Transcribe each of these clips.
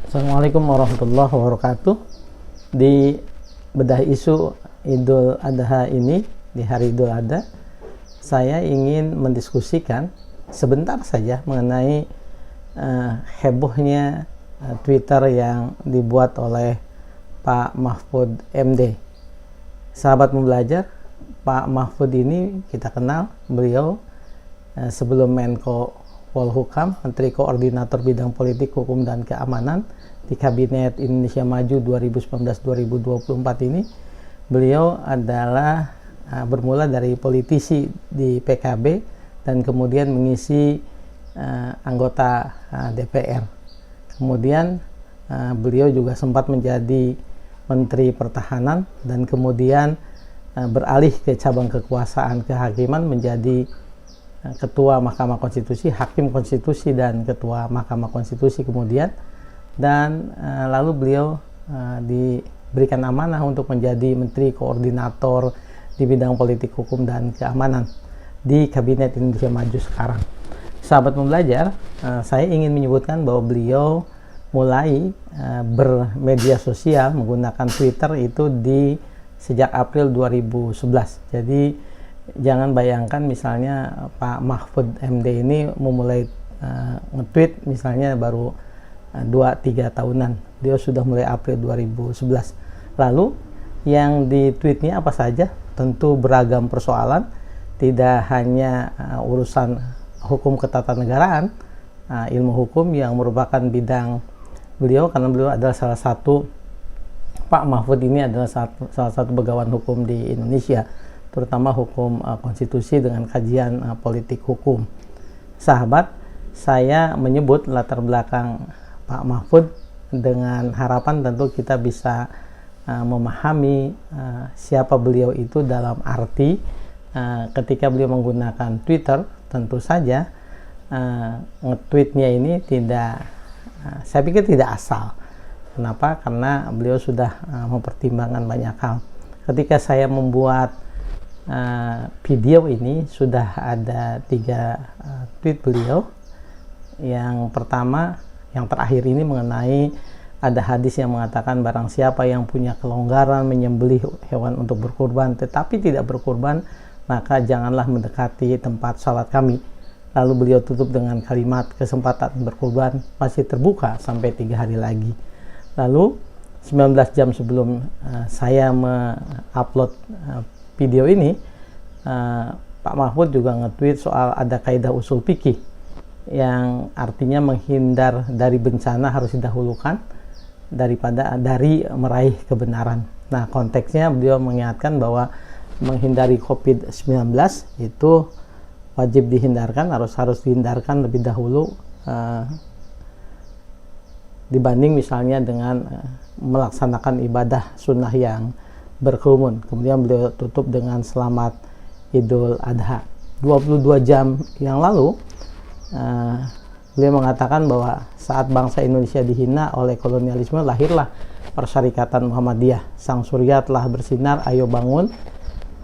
Assalamualaikum warahmatullahi wabarakatuh. Di bedah isu Idul Adha ini, di hari Idul Adha, saya ingin mendiskusikan sebentar saja mengenai hebohnya Twitter yang dibuat oleh Pak Mahfud MD. Sahabat Membelajar, Pak Mahfud ini kita kenal, beliau sebelum Menko Polhukam, Menteri Koordinator Bidang Politik, Hukum, dan Keamanan di Kabinet Indonesia Maju 2019-2024 ini, beliau adalah bermula dari politisi di PKB dan kemudian mengisi anggota DPR. Kemudian beliau juga sempat menjadi Menteri Pertahanan dan kemudian beralih ke cabang kekuasaan kehakiman menjadi Ketua Mahkamah Konstitusi, Hakim Konstitusi, dan Ketua Mahkamah Konstitusi kemudian, dan lalu beliau diberikan amanah untuk menjadi Menteri Koordinator di bidang politik, hukum, dan keamanan di Kabinet Indonesia Maju sekarang. Sahabat Membelajar, saya ingin menyebutkan bahwa beliau mulai bermedia sosial menggunakan Twitter itu sejak April 2011. Jadi jangan bayangkan misalnya Pak Mahfud MD ini memulai nge-tweet misalnya baru 2-3 tahunan. Dia sudah mulai April 2011. Lalu yang di tweetnya apa saja? Tentu beragam persoalan, tidak hanya urusan hukum ketatanegaraan, ilmu hukum yang merupakan bidang beliau, karena beliau adalah Pak Mahfud ini adalah salah satu begawan hukum di Indonesia, terutama hukum konstitusi dengan kajian politik hukum. Sahabat, saya menyebut latar belakang Pak Mahfud dengan harapan tentu kita bisa memahami siapa beliau itu dalam arti ketika beliau menggunakan Twitter, tentu saja nge-tweetnya ini saya pikir tidak asal. Kenapa? Karena beliau sudah mempertimbangkan banyak hal. Ketika saya membuat video ini sudah ada 3 tweet beliau. Yang pertama, yang terakhir ini mengenai ada hadis yang mengatakan barang siapa yang punya kelonggaran menyembelih hewan untuk berkurban tetapi tidak berkurban, maka janganlah mendekati tempat salat kami. Lalu beliau tutup dengan kalimat kesempatan berkurban masih terbuka sampai 3 hari lagi. Lalu 19 jam sebelum saya mengupload video ini, Pak Mahfud juga nge-tweet soal ada kaidah usul fikih yang artinya menghindar dari bencana harus didahulukan dari meraih kebenaran. Nah, konteksnya beliau mengingatkan bahwa menghindari COVID-19 itu wajib dihindarkan, harus dihindarkan lebih dahulu dibanding misalnya dengan melaksanakan ibadah sunnah yang berkerumun. Kemudian beliau tutup dengan selamat Idul Adha. 22 jam yang lalu beliau mengatakan bahwa saat bangsa Indonesia dihina oleh kolonialisme, lahirlah Persyarikatan Muhammadiyah. Sang surya telah bersinar, ayo bangun,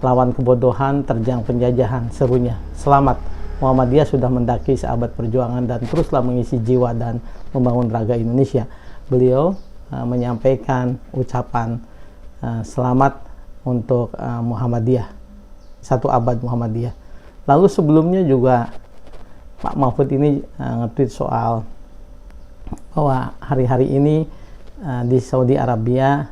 lawan kebodohan, terjang penjajahan, serunya. Selamat, Muhammadiyah sudah mendaki seabad perjuangan dan teruslah mengisi jiwa dan membangun raga Indonesia. Beliau menyampaikan ucapan selamat untuk Muhammadiyah, 1 abad Muhammadiyah. Lalu sebelumnya juga Pak Mahfud ini nge-tweet soal bahwa hari-hari ini di Saudi Arabia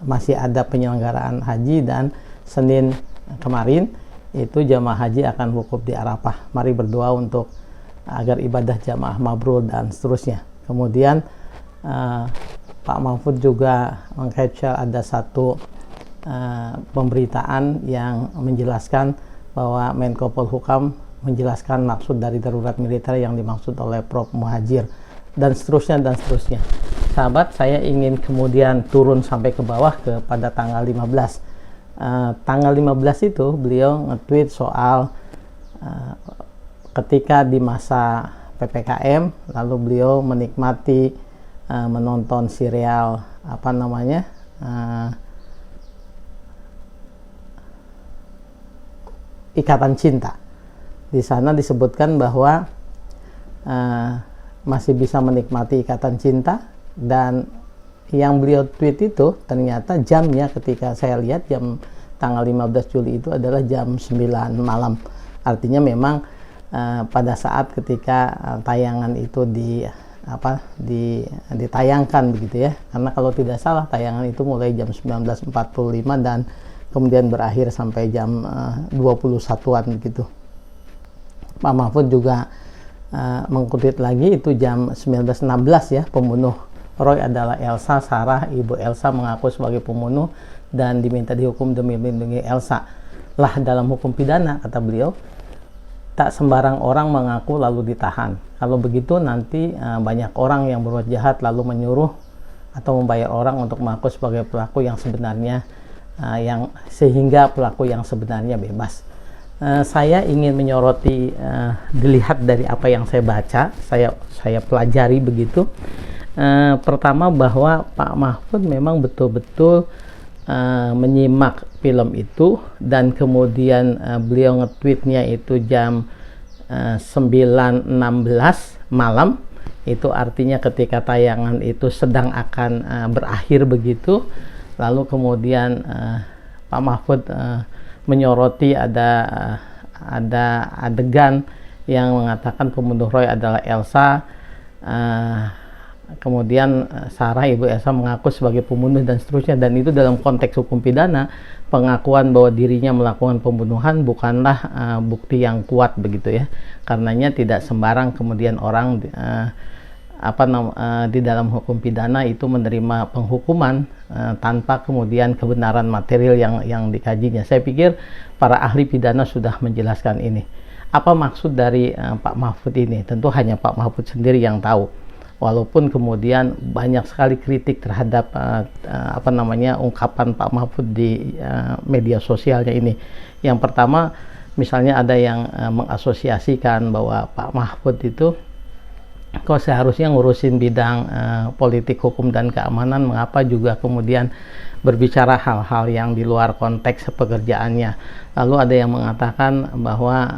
masih ada penyelenggaraan haji dan Senin kemarin itu jamaah haji akan wukuf di Arafah. Mari berdoa untuk agar ibadah jamaah mabrur dan seterusnya. Kemudian Pak Mahfud juga meng-capture ada satu pemberitaan yang menjelaskan bahwa Menko Polhukam menjelaskan maksud dari darurat militer yang dimaksud oleh Prof. Muhajir dan seterusnya dan seterusnya. Sahabat, saya ingin kemudian turun sampai ke bawah pada tanggal 15. Tanggal 15 itu beliau nge-tweet soal ketika di masa PPKM lalu beliau menikmati menonton serial Ikatan Cinta. Di sana disebutkan bahwa masih bisa menikmati ikatan cinta Dan yang beliau tweet itu ternyata jamnya ketika saya lihat jam tanggal 15 Juli itu adalah jam 9 malam. Artinya memang pada saat ketika tayangan itu ditayangkan begitu ya. Karena kalau tidak salah tayangan itu mulai jam 19.45 dan kemudian berakhir sampai jam 21-an begitu. Pak Mahfud juga mengkutip lagi itu jam 19.16 ya, pembunuh Roy adalah Elsa. Sarah, ibu Elsa, mengaku sebagai pembunuh dan diminta dihukum demi melindungi Elsa. Lah dalam hukum pidana, kata beliau, tak sembarang orang mengaku lalu ditahan. Kalau begitu nanti banyak orang yang berbuat jahat lalu menyuruh atau membayar orang untuk mengaku sebagai pelaku yang sebenarnya, sehingga pelaku yang sebenarnya bebas. Saya ingin menyoroti, dilihat dari apa yang saya baca, saya pelajari begitu. Pertama bahwa Pak Mahfud memang betul-betul menyimak film itu dan kemudian beliau nge-tweetnya itu jam 9.16 malam. Itu artinya ketika tayangan itu sedang akan berakhir begitu. Lalu kemudian Pak Mahfud menyoroti ada adegan yang mengatakan pembunuh Roy adalah Elsa. Kemudian Sarah, ibu Elsa, mengaku sebagai pembunuh dan seterusnya. Dan itu dalam konteks hukum pidana, pengakuan bahwa dirinya melakukan pembunuhan bukanlah bukti yang kuat begitu ya. Karenanya tidak sembarang kemudian orang di dalam hukum pidana itu menerima penghukuman tanpa kemudian kebenaran material yang dikajinya. Saya pikir para ahli pidana sudah menjelaskan ini. Apa maksud dari Pak Mahfud ini? Tentu hanya Pak Mahfud sendiri yang tahu. Walaupun kemudian banyak sekali kritik terhadap ungkapan Pak Mahfud di media sosialnya ini. Yang pertama, misalnya ada yang mengasosiasikan bahwa Pak Mahfud itu kok seharusnya ngurusin bidang politik, hukum, dan keamanan, mengapa juga kemudian berbicara hal-hal yang di luar konteks pekerjaannya. Lalu ada yang mengatakan bahwa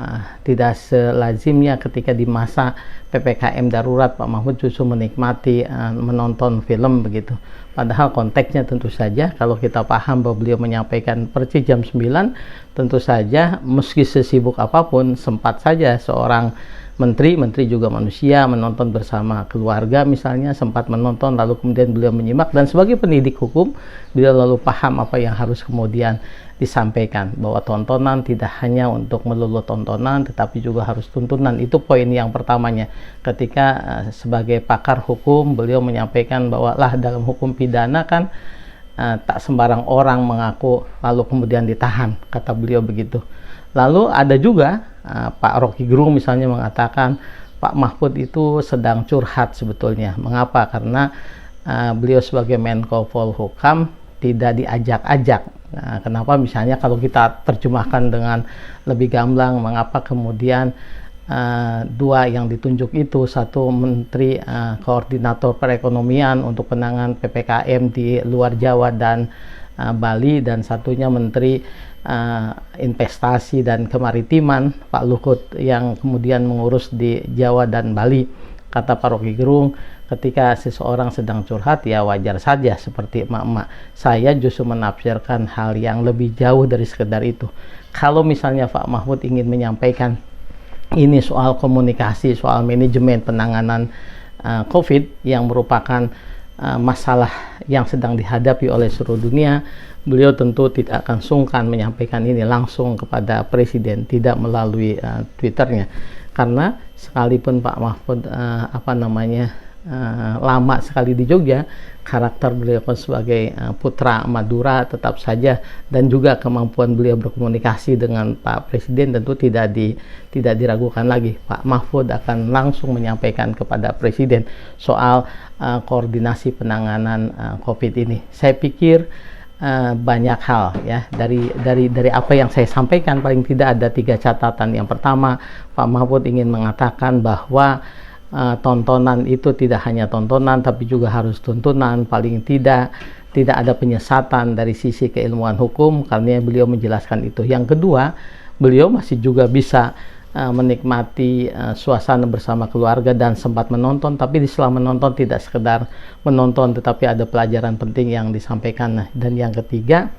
tidak selazimnya ketika di masa PPKM darurat Pak Mahfud justru menikmati menonton film begitu. Padahal konteksnya tentu saja kalau kita paham bahwa beliau menyampaikan persis jam 9, tentu saja meski sesibuk apapun sempat saja seorang menteri juga manusia, menonton bersama keluarga misalnya, sempat menonton lalu kemudian beliau menyimak, dan sebagai pendidik hukum beliau lalu paham apa yang harus kemudian disampaikan, bahwa tontonan tidak hanya untuk melulu tontonan tetapi juga harus tuntunan. Itu poin yang pertamanya ketika sebagai pakar hukum beliau menyampaikan bahwa lah dalam hukum pidana kan tak sembarang orang mengaku lalu kemudian ditahan, kata beliau begitu. Lalu ada juga Pak Rocky Gerung misalnya mengatakan Pak Mahfud itu sedang curhat sebetulnya. Mengapa? Karena beliau sebagai Menko Polhukam tidak diajak-ajak. Nah, kenapa? Misalnya kalau kita terjemahkan dengan lebih gamblang, mengapa kemudian dua yang ditunjuk itu, satu menteri koordinator perekonomian untuk penanganan PPKM di luar Jawa dan Bali, dan satunya menteri investasi dan kemaritiman Pak Luhut yang kemudian mengurus di Jawa dan Bali. Kata Pak Rocky Gerung, ketika seseorang sedang curhat ya wajar saja seperti emak-emak. Saya justru menafsirkan hal yang lebih jauh dari sekedar itu. Kalau misalnya Pak Mahfud ingin menyampaikan ini soal komunikasi, soal manajemen penanganan COVID yang merupakan masalah yang sedang dihadapi oleh seluruh dunia, beliau tentu tidak akan sungkan menyampaikan ini langsung kepada Presiden, tidak melalui Twitternya. Karena sekalipun Pak Mahfud lama sekali di Jogja, karakter beliau sebagai putra Madura tetap saja, dan juga kemampuan beliau berkomunikasi dengan Pak Presiden tentu tidak diragukan lagi. Pak Mahfud akan langsung menyampaikan kepada Presiden soal koordinasi penanganan COVID ini. Saya pikir banyak hal ya dari apa yang saya sampaikan, paling tidak ada 3 catatan. Yang pertama, Pak Mahfud ingin mengatakan bahwa tontonan itu tidak hanya tontonan tapi juga harus tuntunan. Paling tidak ada penyesatan dari sisi keilmuan hukum, karena beliau menjelaskan itu. Yang kedua, beliau masih juga bisa menikmati suasana bersama keluarga dan sempat menonton, tapi setelah menonton tidak sekedar menonton tetapi ada pelajaran penting yang disampaikan. Dan yang ketiga,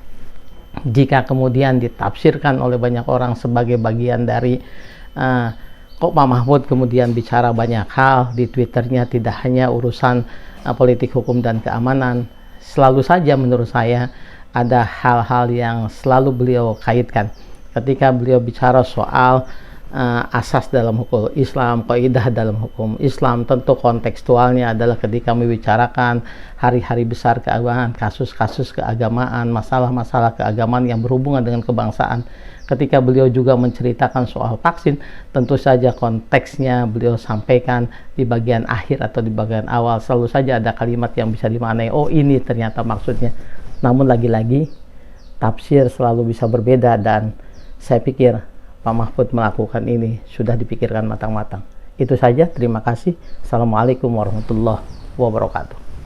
jika kemudian ditafsirkan oleh banyak orang sebagai bagian dari kok Pak Mahfud kemudian bicara banyak hal di Twitternya, tidak hanya urusan politik, hukum, dan keamanan, selalu saja menurut saya ada hal-hal yang selalu beliau kaitkan ketika beliau bicara soal asas dalam hukum Islam, kaidah dalam hukum Islam. Tentu kontekstualnya adalah ketika membicarakan hari-hari besar keagamaan, kasus-kasus keagamaan, masalah-masalah keagamaan yang berhubungan dengan kebangsaan. Ketika beliau juga menceritakan soal vaksin, tentu saja konteksnya beliau sampaikan di bagian akhir atau di bagian awal. Selalu saja ada kalimat yang bisa dimaknai, oh ini ternyata maksudnya. Namun lagi-lagi tafsir selalu bisa berbeda, dan saya pikir Pak Mahfud melakukan ini sudah dipikirkan matang-matang. Itu saja, terima kasih. Assalamualaikum warahmatullahi wabarakatuh.